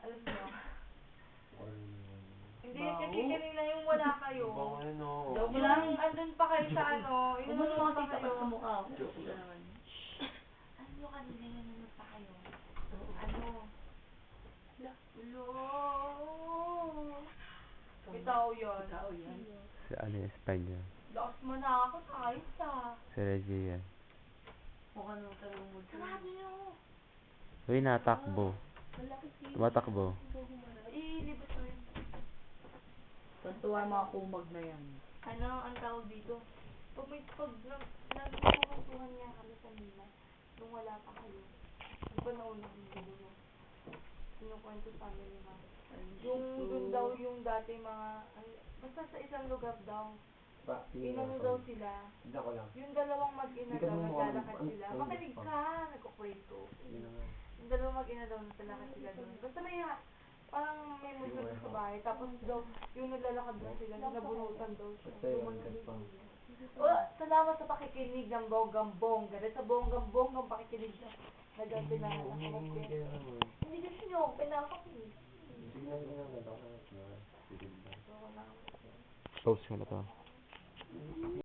Alam niyo? Hindi, Bawo. kasi kanina yung wala kayo. Joke lang. Yung andun pa kayo sa ano, Huwag mo inunod naman pa kasi tapat kayo. sa mukha ko. Joke lang. Ano nyo kanina yung inunod pa kayo? Ano? Lo. Ikaw yun. Ikaw yan. Si ano yung Espanya. Lakas mo na ako, ayos ah. Si Reggie yan. Mukha naman talagang mood. Sarado nyo. Uy, natakbo. Tumatakbo. Ilibot mo yun. Tantuwa mga kumag na yan. Ano ang tawag dito? Pag nagpupuntuhan niya kami kanina, nung wala pa kayo, di ba nauna ang gulo mo? Sinukwento sa amin ni Ma'am. Yung dun daw yung dati mga, basta sa isang lugar daw, inano daw sila, yung dalawang mag-ina daw, naglalakad sila. Makinig ka, nagkukwento. Yung dalawang mag-ina daw, naglalakad sila doon. Basta may, parang may multo sa bahay, tapos daw, yung naglalakad daw sila, nabunutan daw siya. Salamat sa pakikinig ng bonggang-bongga. Dahil sa bonggang-bonggang pakikinig na nagaganahan ako mag-kwento. Hindi kasi nyo, pinapakinig. Post ko na to.